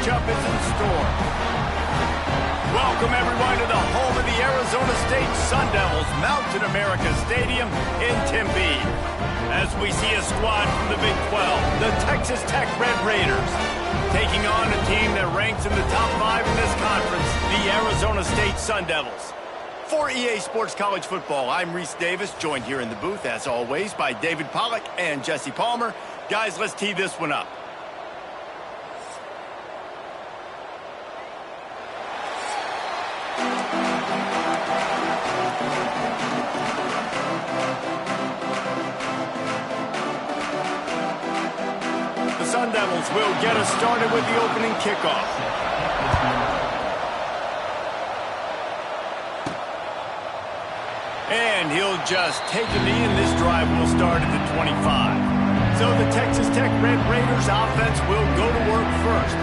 matchup is in store. Welcome, everyone, to the home of the Arizona State Sun Devils, Mountain America Stadium in Tempe. As we see a squad from the Big 12, the Texas Tech Red Raiders, taking on a team that ranks in the top 5 in this conference, the Arizona State Sun Devils. For EA Sports College Football, I'm Reese Davis, joined here in the booth, as always, by David Pollack and Jesse Palmer. Guys, let's tee this one up. The Sun Devils will get us started with the opening kickoff. And he'll just take a knee, and this drive will start at the 25. So the Texas Tech Red Raiders offense will go to work first.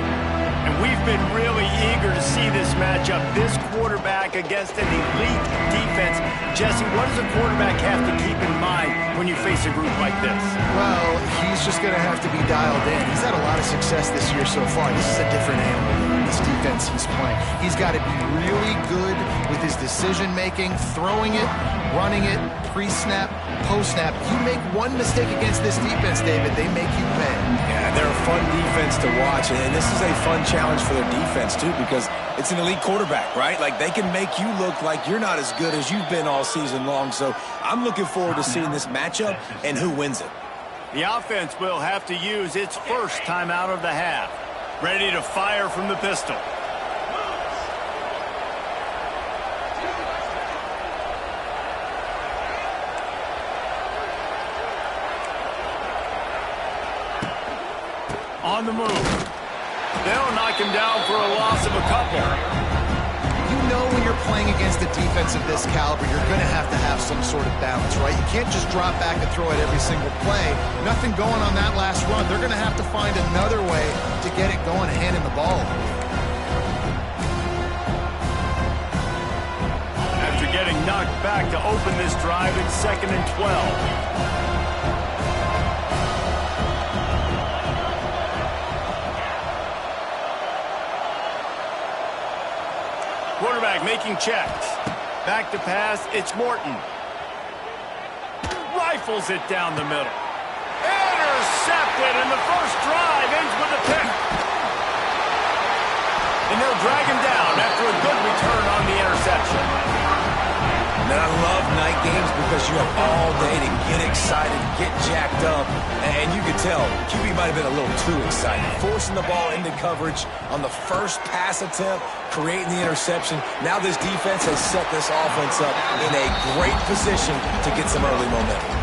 And we've been really eager to see this matchup, this quarterback against an elite defense. Jesse, what does a quarterback have to keep in mind when you face a group like this? Well, he's just going to have to be dialed in. He's had a lot of success this year so far. This is a different animal, this defense he's playing. He's got to be really good with his decision-making, throwing it, running it, pre-snap, post-snap. You make one mistake against this defense, David, they make you pay. Yeah, they're a fun defense to watch, and this is a fun challenge for their defense, too, because it's an elite quarterback, right? Like, they can make you look like you're not as good as you've been all season long, so I'm looking forward to seeing this matchup and who wins it. The offense will have to use its first timeout of the half. Ready to fire from the pistol. On the move. They'll knock him down for a loss of a couple. You know when you're playing against a defense of this caliber, you're going to have some sort of balance, right? You can't just drop back and throw it every single play. Nothing going on that last run. They're going to have to find another way to get it going, handing the ball. After getting knocked back to open this drive, it's 2nd and 12. Quarterback making checks. Back to pass, it's Morton. Rifles it down the middle. Intercepted, and the first drive ends with a pick. And they'll drag him down after a good return on the interception. And I love night games because you have all day to get excited, get jacked up, and you can tell QB might have been a little too excited. Forcing the ball into coverage on the first pass attempt, creating the interception. Now this defense has set this offense up in a great position to get some early momentum.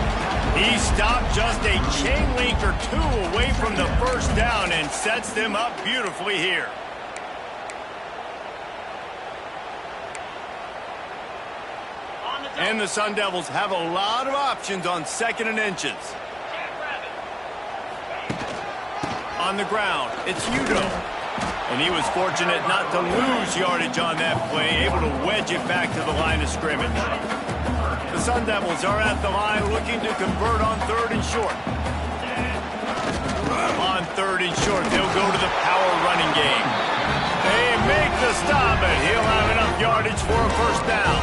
He stopped just a chain link or two away from the first down and sets them up beautifully here. And the Sun Devils have a lot of options on 2nd and inches. On the ground, it's Udo. And he was fortunate not to lose yardage on that play, able to wedge it back to the line of scrimmage. The Sun Devils are at the line looking to convert on 3rd and short. On 3rd and short, they'll go to the power running game. They make the stop, and he'll have enough yardage for a first down.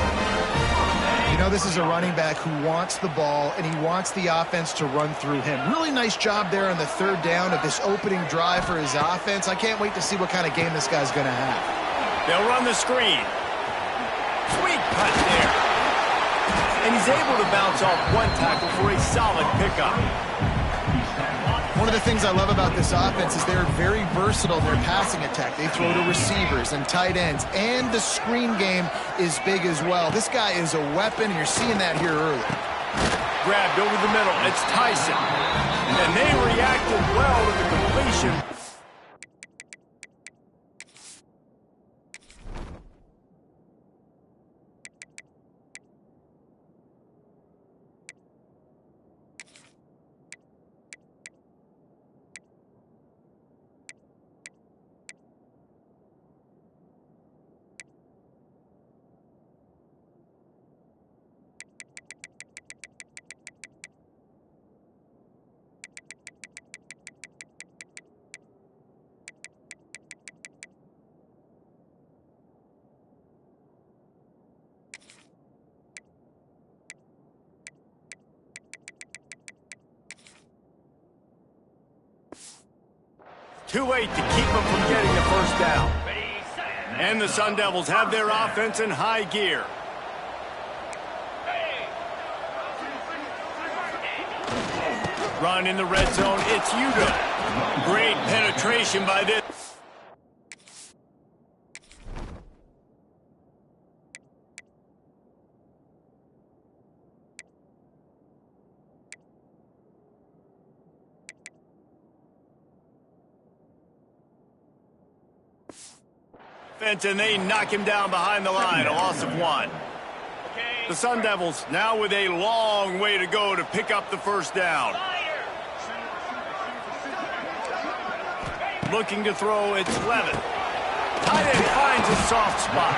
You know, this is a running back who wants the ball, and he wants the offense to run through him. Really nice job there on the 3rd down of this opening drive for his offense. I can't wait to see what kind of game this guy's going to have. They'll run the screen. Sweet cut there. And he's able to bounce off one tackle for a solid pickup. One of the things I love about this offense is they're very versatile in their passing attack. They throw to receivers and tight ends, and the screen game is big as well. This guy is a weapon, and you're seeing that here early. Grabbed over the middle. It's Tyson. And they reacted well to the completion. Too late to keep them from getting the first down. And the Sun Devils have their offense in high gear. Run in the red zone, it's Yuta. Great penetration by this. And they knock him down behind the line, a loss of 1. The Sun Devils now with a long way to go to pick up the first down. Looking to throw, it's Levin. Tight end finds a soft spot.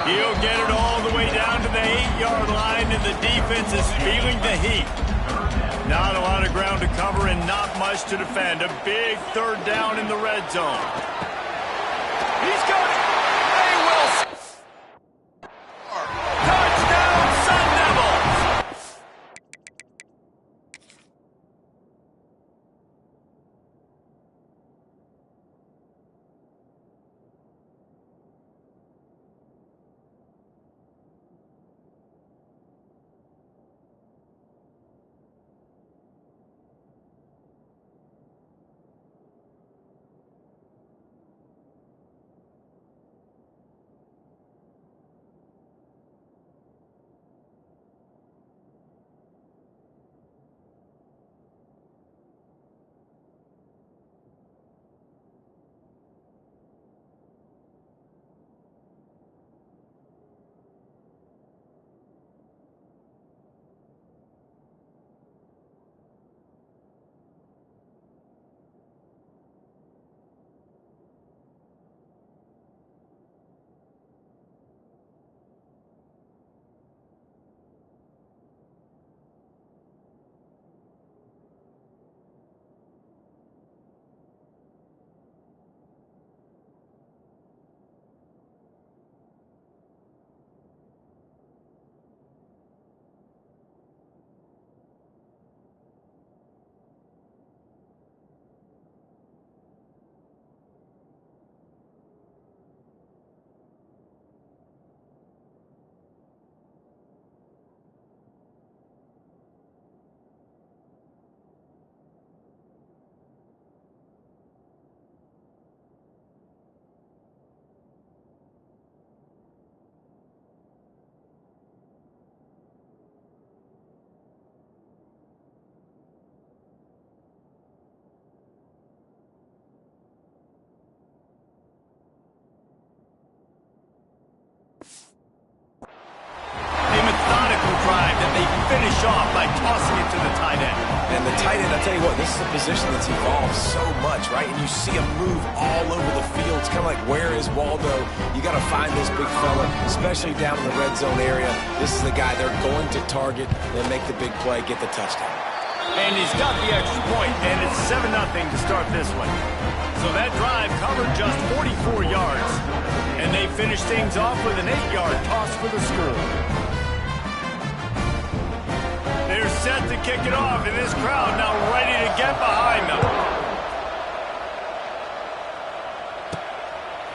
He'll get it all the way down to the 8-yard line, and the defense is feeling the heat. Not a lot of ground to cover and not much to defend. A big third down in the red zone. He's got it. They will. Touchdown, Sun Devils. Finish off by tossing it to the tight end. And the tight end, I'll tell you what, this is a position that's evolved so much, right? And you see him move all over the field. It's kind of like, where is Waldo? You got to find this big fella, especially down in the red zone area. This is the guy they're going to target and make the big play, get the touchdown. And he's got the extra point, and it's 7-0 to start this one. So that drive covered just 44 yards. And they finish things off with an 8-yard toss for the score. They're set to kick it off, and this crowd now ready to get behind them.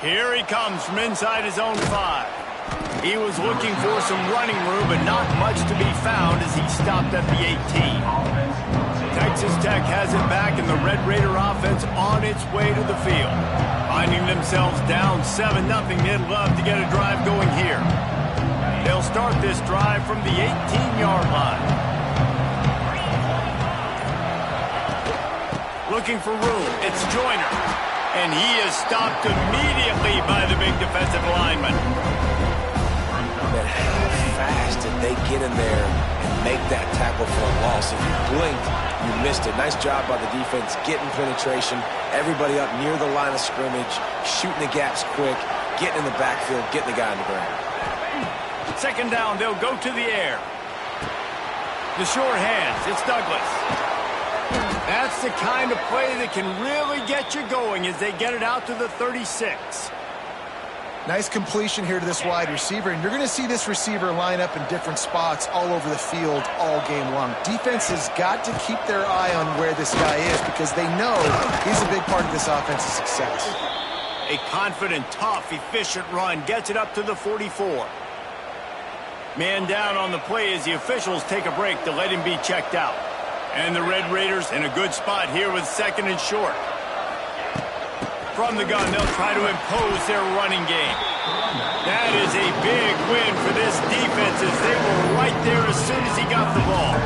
Here he comes from inside his own 5. He was looking for some running room, but not much to be found as he stopped at the 18. Texas Tech has it back, and the Red Raider offense on its way to the field. Finding themselves down 7-0, they'd love to get a drive going here. They'll start this drive from the 18-yard line. Looking for room, it's Joyner. And he is stopped immediately by the big defensive lineman. But how fast did they get in there and make that tackle for a loss? If you blinked, you missed it. Nice job by the defense, getting penetration. Everybody up near the line of scrimmage, shooting the gaps quick, getting in the backfield, getting the guy on the ground. Second down, they'll go to the air. The short hands, it's Douglas. That's the kind of play that can really get you going as they get it out to the 36. Nice completion here to this wide receiver, and you're going to see this receiver line up in different spots all over the field all game long. Defense has got to keep their eye on where this guy is because they know he's a big part of this offense's success. A confident, tough, efficient run gets it up to the 44. Man down on the play as the officials take a break to let him be checked out. And the Red Raiders in a good spot here with 2nd and short. From the gun, they'll try to impose their running game. That is a big win for this defense as they were right there as soon as he got the ball.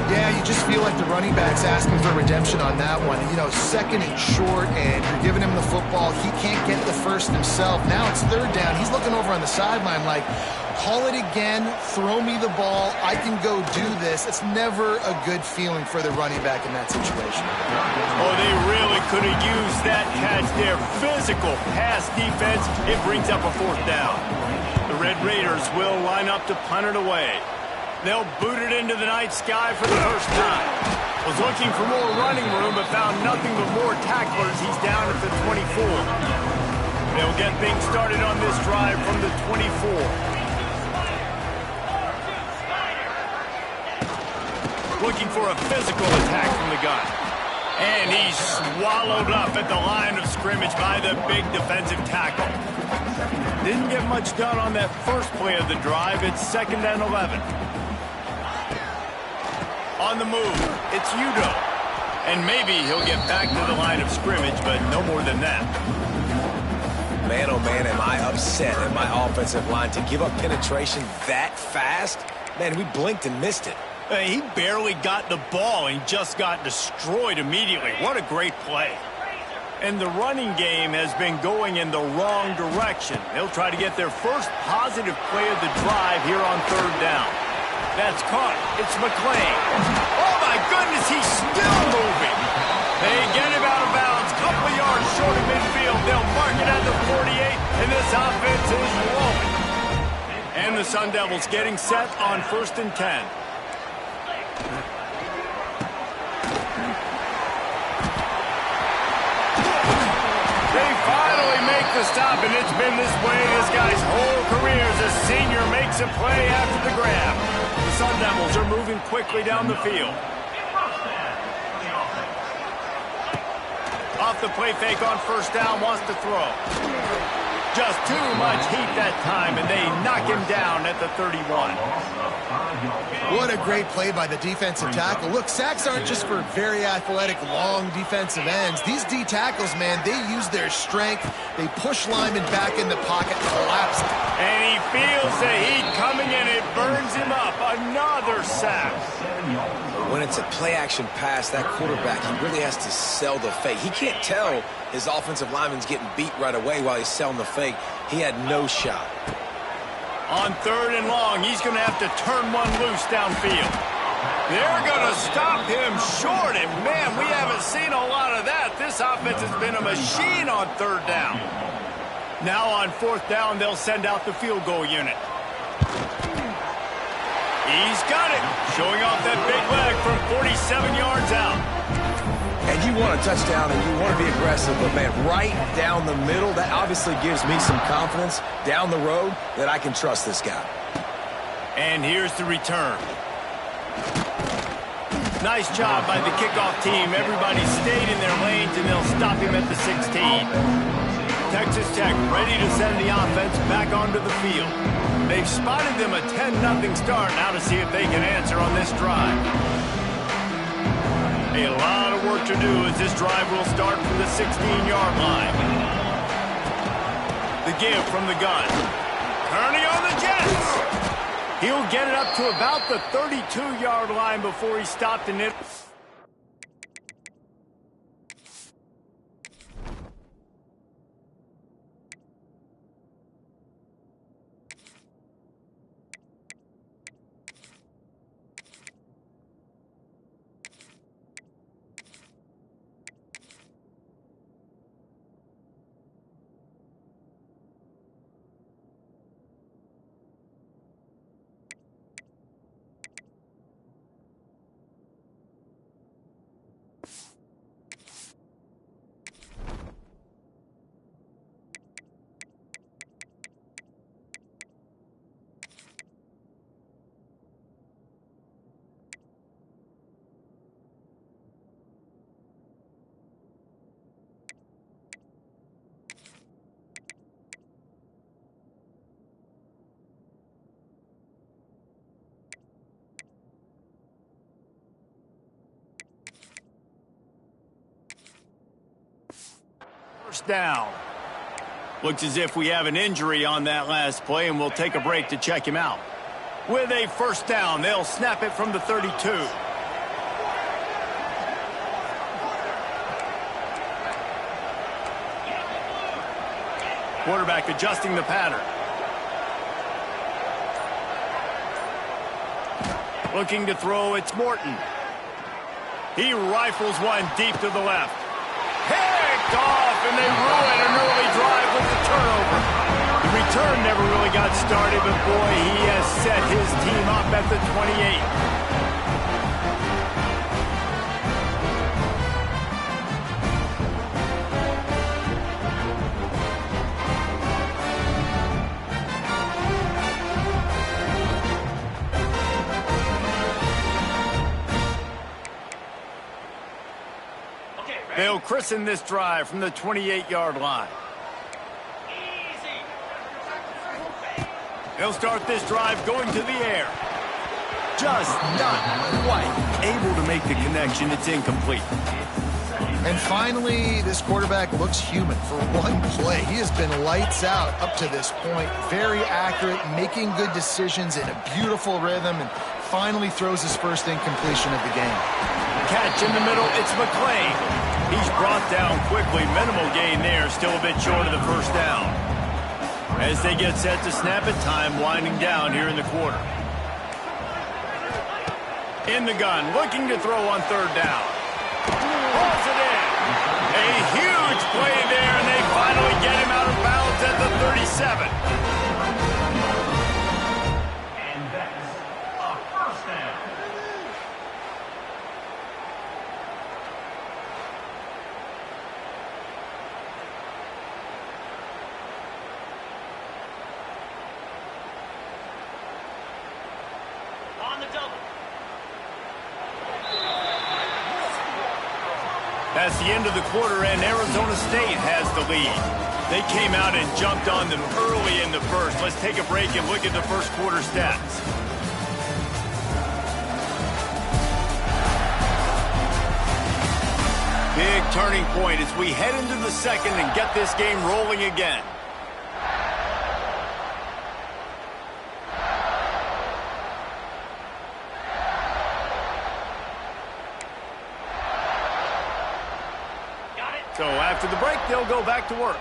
Yeah, you just feel like the running back's asking for redemption on that one. You know, 2nd and short, and you're giving him the football. He can't get the first himself. Now it's 3rd down. He's looking over on the sideline like, call it again, throw me the ball, I can go do this. It's never a good feeling for the running back in that situation. Oh, they really could have used that catch there. Physical pass defense, it brings up a 4th down. The Red Raiders will line up to punt it away. They'll boot it into the night sky for the first time. Was looking for more running room, but found nothing but more tacklers. He's down at the 24. They'll get things started on this drive from the 24. Looking for a physical attack from the gun. And he's swallowed up at the line of scrimmage by the big defensive tackle. Didn't get much done on that first play of the drive. It's 2nd and 11. On the move, it's Udoh. And maybe he'll get back to the line of scrimmage, but no more than that. Man, oh man, am I upset at my offensive line to give up penetration that fast? Man, we blinked and missed it. He barely got the ball and just got destroyed immediately. What a great play. And the running game has been going in the wrong direction. They'll try to get their first positive play of the drive here on 3rd down. That's caught. It's McClain. Oh, my goodness, he's still moving. They get him out of bounds. Couple of yards short of midfield. They'll mark it at the 48, and this offense is rolling. And the Sun Devils getting set on 1st and 10. They finally make the stop, and it's been this way this guy's whole career as a senior makes a play after the grab. The Sun Devils are moving quickly down the field. Off the play fake on 1st down, wants to throw. Just too much heat that time, and they knock him down at the 31. What a great play by the defensive tackle. Look, sacks aren't just for very athletic, long defensive ends. These D tackles, man, they use their strength. They push linemen back in the pocket, collapse. And he feels the heat coming, and it burns him up. Another sack. When it's a play-action pass, that quarterback, he really has to sell the fake. He can't tell his offensive lineman's getting beat right away while he's selling the fake. He had no shot. On 3rd and long, he's going to have to turn one loose downfield. They're going to stop him short, and man, we haven't seen a lot of that. This offense has been a machine on 3rd down. Now on 4th down, they'll send out the field goal unit. He's got it, showing off that big leg from 47 yards out. And you want a touchdown and you want to be aggressive, but man, right down the middle, that obviously gives me some confidence down the road that I can trust this guy. And here's the return. Nice job by the kickoff team. Everybody stayed in their lanes, and they'll stop him at the 16. Texas Tech ready to send the offense back onto the field. They've spotted them a 10-0 start. Now to see if they can answer on this drive. A lot of work to do as this drive will start from the 16-yard line. The give from the gun. Kearney on the Jets. He'll get it up to about the 32-yard line before he stopped in it. first down. Looks as if we have an injury on that last play, and we'll take a break to check him out. With a first down, they'll snap it from the 32. Quarterback adjusting the pattern. Looking to throw, it's Morton. He rifles one deep to the left. Picked off, and they ruin an early drive with the turnover. The return never really got started, but boy, he has set his team up at the 28. They'll christen this drive from the 28-yard line. They'll start this drive going to the air. Just not quite able to make the connection. It's incomplete. And finally, this quarterback looks human for one play. He has been lights out up to this point. Very accurate, making good decisions in a beautiful rhythm, and finally throws his first incompletion of the game. Catch in the middle, it's McClain. He's brought down quickly. Minimal gain there, still a bit short of the first down. As they get set to snap it, time winding down here in the quarter. In the gun, looking to throw on third down. Pulls it in. A huge play there, and they finally get him out of bounds at the 37. And that's a first down. On the double. That's the end of the quarter, and Arizona State has the lead. They came out and jumped on them early in the first. Let's take a break and look at the first quarter stats. Big turning point as we head into the second and get this game rolling again. So after the break, they'll go back to work.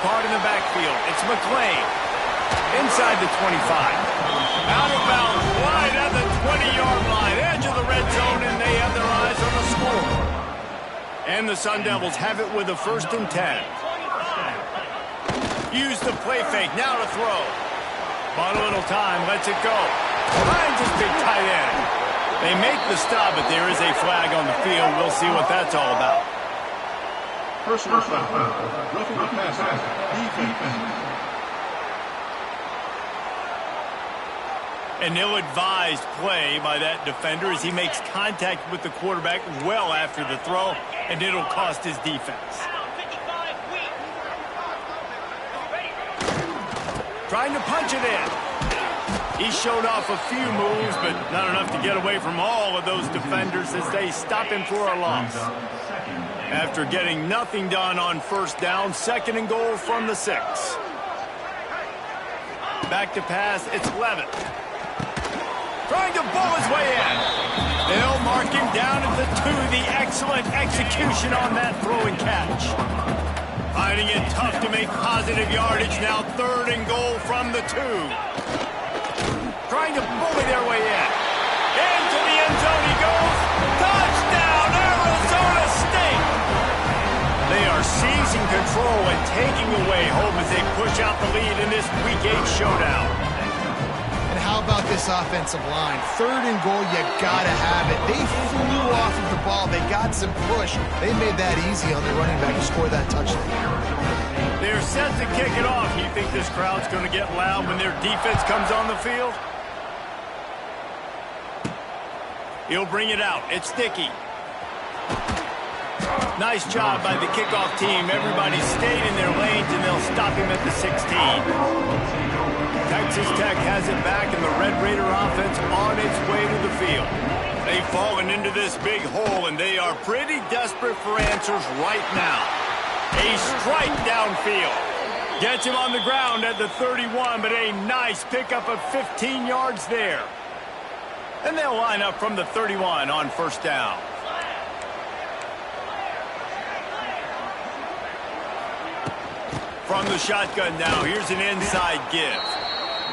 Caught in the backfield. It's McClain. Inside the 25. Out of bounds, wide at the 20-yard line. Edge of the red zone, and they have their eyes on the score. And the Sun Devils have it with a 1st and 10. Use the play fake. Now to throw. Bought a little time. Lets it go. Finds his big tight end. They make the stop, but there is a flag on the field. We'll see what that's all about. Personal foul. Roughing the passer. Defense. An ill-advised play by that defender as he makes contact with the quarterback well after the throw, and it'll cost his defense. Trying to punch it in. He showed off a few moves, but not enough to get away from all of those defenders as they stop him for a loss. After getting nothing done on first down, 2nd and goal from the 6. Back to pass, it's Levitt. Trying to bull his way in. They'll mark him down at the 2. The excellent execution on that throw and catch. Finding it tough to make positive yardage. Now 3rd and goal from the 2. Trying to bully their way in. Into the end zone he goes. Touchdown, Arizona State! They are seizing control and taking away home as they push out the lead in this Week 8 showdown. And how about this offensive line? 3rd and goal, you gotta have it. They flew off of the ball. They got some push. They made that easy on the running back to score that touchdown. They're set to kick it off. You think this crowd's going to get loud when their defense comes on the field? He'll bring it out. It's Sticky. Nice job by the kickoff team. Everybody stayed in their lanes, and they'll stop him at the 16. Texas Tech has it back, and the Red Raider offense on its way to the field. They've fallen into this big hole, and they are pretty desperate for answers right now. A strike downfield. Gets him on the ground at the 31, but a nice pickup of 15 yards there. And they'll line up from the 31 on first down. From the shotgun now, here's an inside give.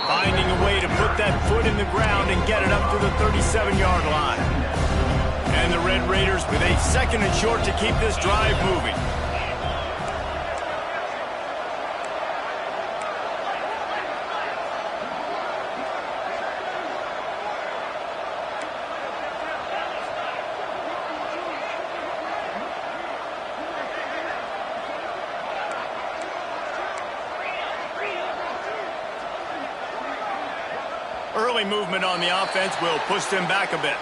Finding a way to put that foot in the ground and get it up to the 37-yard line. And the Red Raiders with a second and short to keep this drive moving. Early movement on the offense will push them back a bit.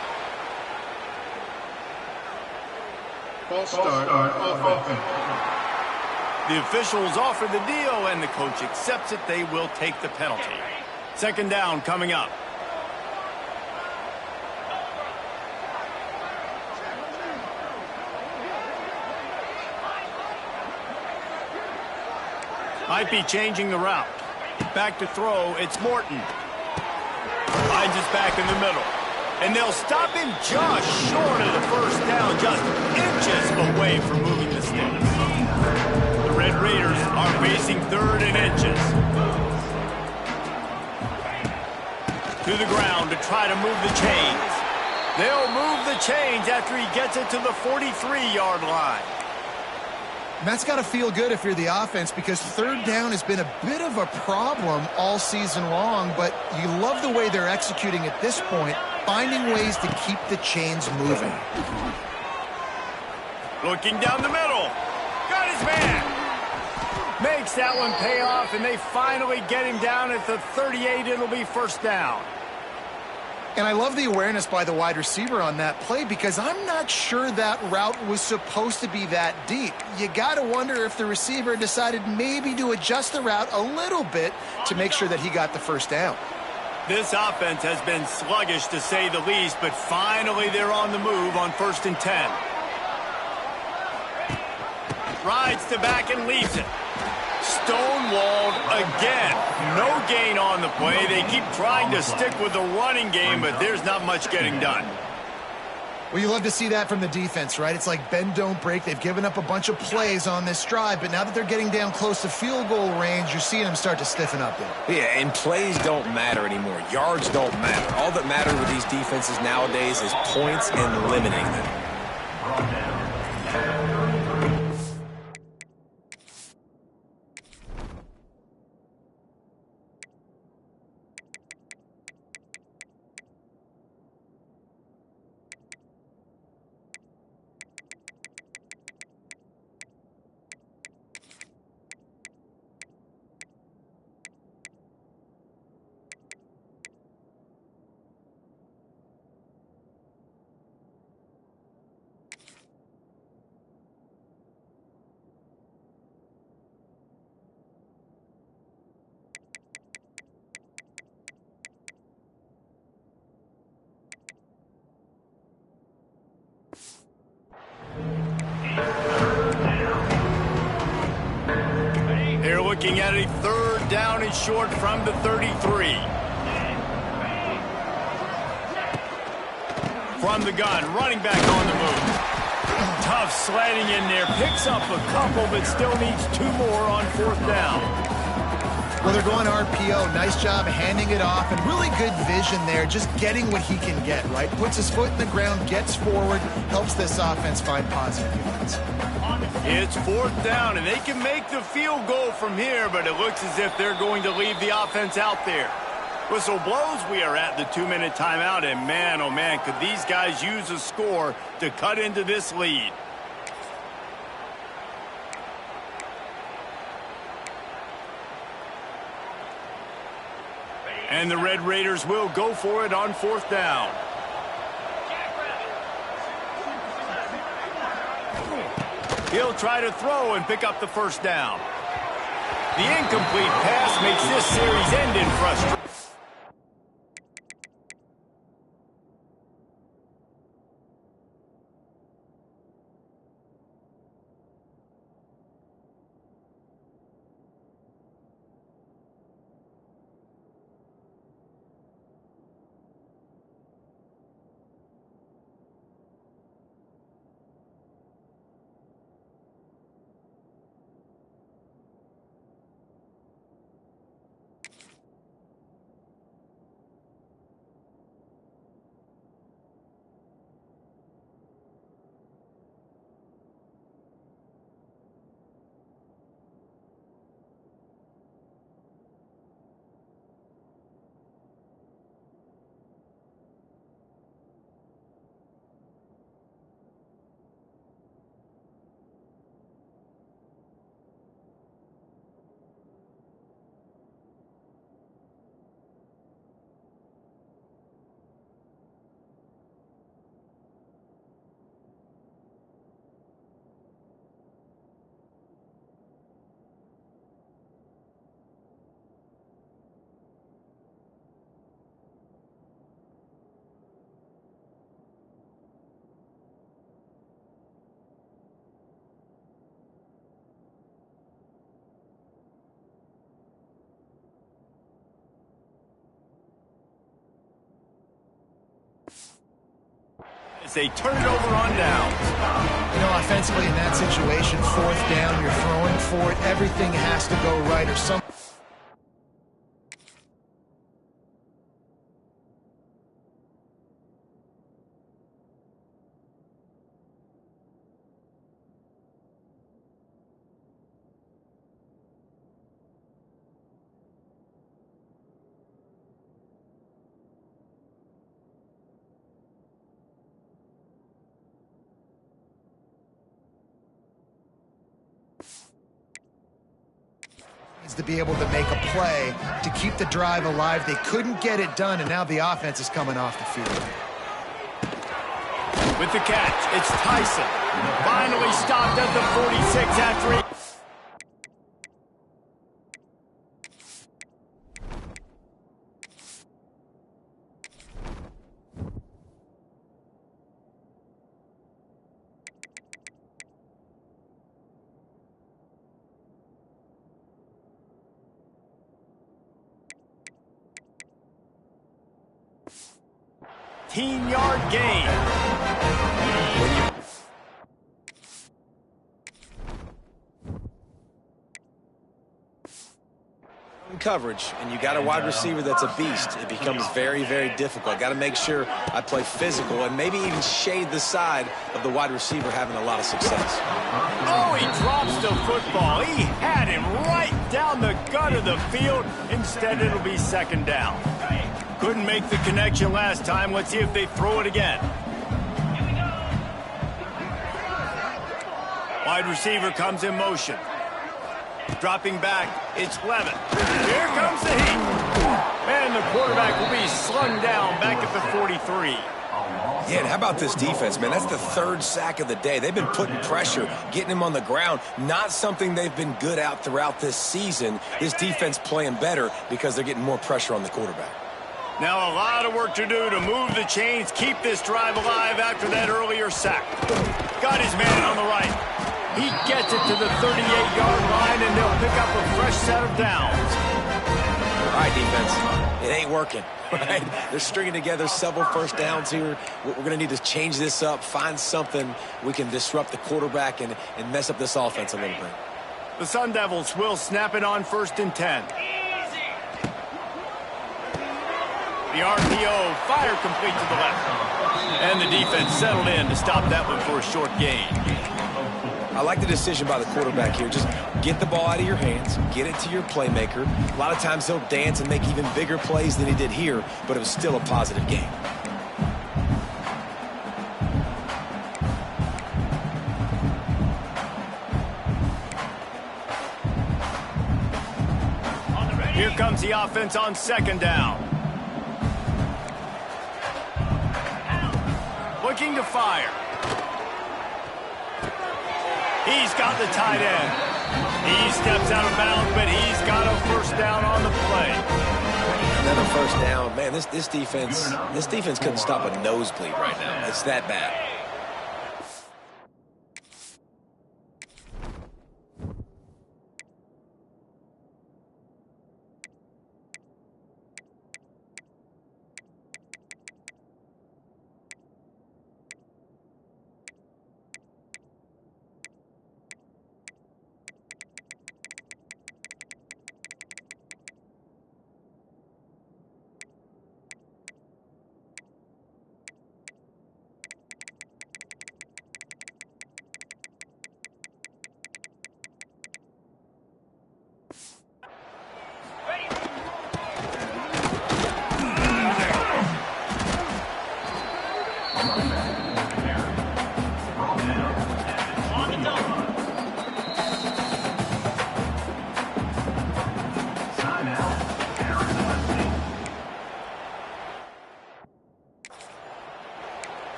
False start offense. The officials offer the deal, and the coach accepts it. They will take the penalty. Second down coming up. Might be changing the route. Back to throw, it's Morton. Finds us back in the middle. And they'll stop him just short of the first down, just inches away from moving the sticks. The Red Raiders are facing third and inches. To the ground to try to move the chains. They'll move the chains after he gets it to the 43-yard line. And that's got to feel good if you're the offense, because third down has been a bit of a problem all season long, but you love the way they're executing at this point, finding ways to keep the chains moving. Looking down the middle. Got his man. Makes that one pay off, and they finally get him down at the 38. It'll be first down. And I love the awareness by the wide receiver on that play, because I'm not sure that route was supposed to be that deep. You got to wonder if the receiver decided maybe to adjust the route a little bit to make sure that he got the first down. This offense has been sluggish, to say the least, but finally they're on the move on 1st and 10. Rides to back and leaves it. Stonewalled again. No gain on the play. They keep trying to stick with the running game, but there's not much getting done. Well, you love to see that from the defense, right? It's like bend, don't break. They've given up a bunch of plays on this drive, but now that they're getting down close to field goal range, you're seeing them start to stiffen up there. Yeah, and plays don't matter anymore. Yards don't matter. All that matters with these defenses nowadays is points and limiting them. They're looking at a third down and short from the 33. From the gun, running back on the move. Tough slanting in there, picks up a couple, but still needs 2 more on 4th down. Well, they're going RPO. Nice job handing it off, and really good vision there, just getting what he can get, right? Puts his foot in the ground, gets forward, helps this offense find positive yards. It's 4th down, and they can make the field goal from here, but it looks as if they're going to leave the offense out there. Whistle blows, we are at the 2-minute timeout, and man, oh man, could these guys use a score to cut into this lead. And the Red Raiders will go for it on 4th down. He'll try to throw and pick up the first down. The incomplete pass makes this series end in frustration. as they turn it over on downs. You know, offensively in that situation, 4th down, you're throwing for it. Everything has to go right or some. To be able to make a play to keep the drive alive. They couldn't get it done, and now the offense is coming off the field. With the catch, it's Tyson. Finally stopped at the 46 after he... Yard gain. Coverage, and you got a wide receiver that's a beast. It becomes very, very difficult. Got to make sure I play physical and maybe even shade the side of the wide receiver having a lot of success. Oh, he drops the football. He had him right down the gut of the field. Instead, it'll be 2nd down. Couldn't make the connection last time. Let's see if they throw it again. Wide receiver comes in motion. Dropping back, it's Levin. Here comes the heat. And the quarterback will be slung down back at the 43. Yeah, and how about this defense, man? That's the 3rd sack of the day. They've been putting pressure, getting him on the ground. Not something they've been good at throughout this season. This defense playing better because they're getting more pressure on the quarterback. Now a lot of work to do to move the chains, keep this drive alive after that earlier sack. Got his man on the right. He gets it to the 38-yard line, and they'll pick up a fresh set of downs. All right, defense. It ain't working, right? They're stringing together several 1st downs here. We're going to need to change this up, find something we can disrupt the quarterback and mess up this offense a little bit. The Sun Devils will snap it on 1st and 10. The RPO, fire complete to the left. And the defense settled in to stop that one for a short gain. I like the decision by the quarterback here. Just get the ball out of your hands, get it to your playmaker. A lot of times he'll dance and make even bigger plays than he did here, but it was still a positive game. Here comes the offense on 2nd down. Looking to fire. He's got the tight end. He steps out of bounds, but he's got a 1st down on the play. Another 1st down. Man, this defense couldn't stop a nosebleed right now. It's that bad.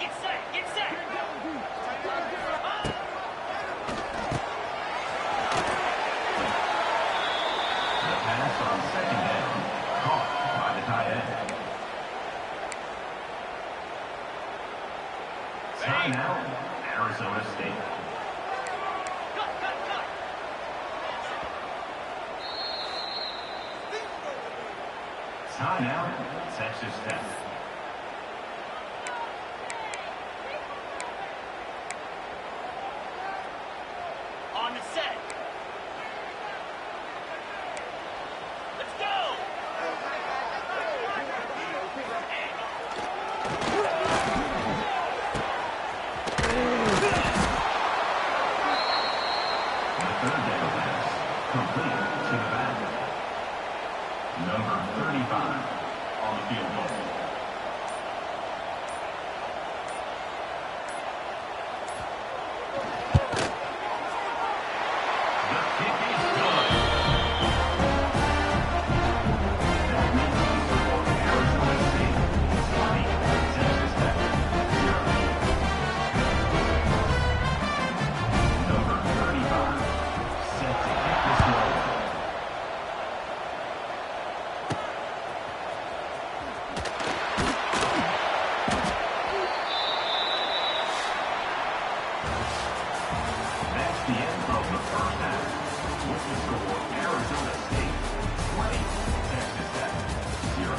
Get set, get set. Timeout, Arizona State. Timeout, Texas Tech. On the set. Let's go! The third down pass, complete to the back. Number 35 on the field goal. The kick is good. That makes it for Arizona State 20, Texas Tech 0. Number 35 set to kick this one. That's the end of the first half. With the score, Arizona State 20, Texas Tech 0.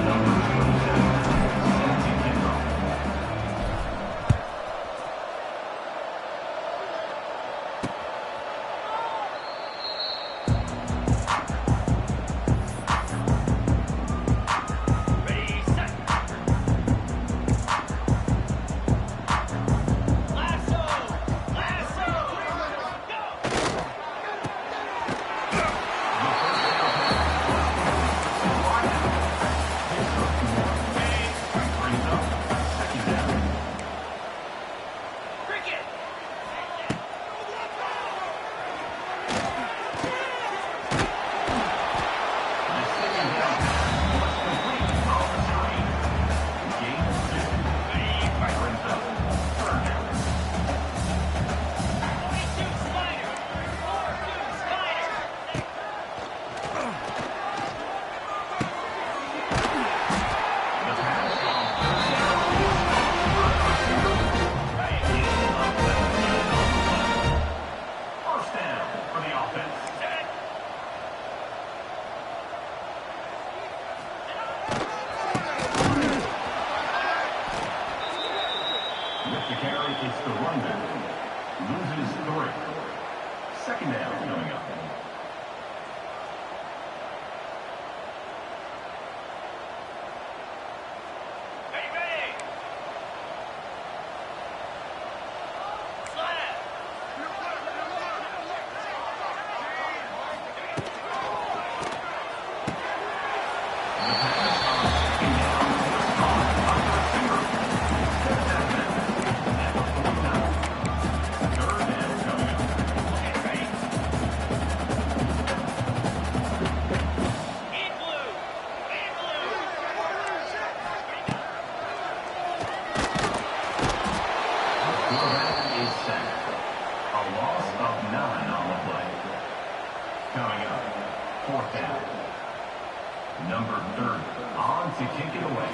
Number 27 set to kick off. Ready, set. Lasso! Lasso! Go! Brings up second down. Cricket! The second down pass was complete off the screen. Gain of 2. Brings up third down. 22 Spider! 4-2 Spider! The pass on third down is up 17 on the play. First down for the offense. With the carry, it's the runback. Loses 3. Second down coming up. Ready, ready! Slap! The pass on second down was caught by the receiver. Steps that back at the 49. Third down coming up. In blue! In blue! Quarterback is sacked. A loss of 9 on the play. Coming up, fourth down. Number 30 on to kick it away.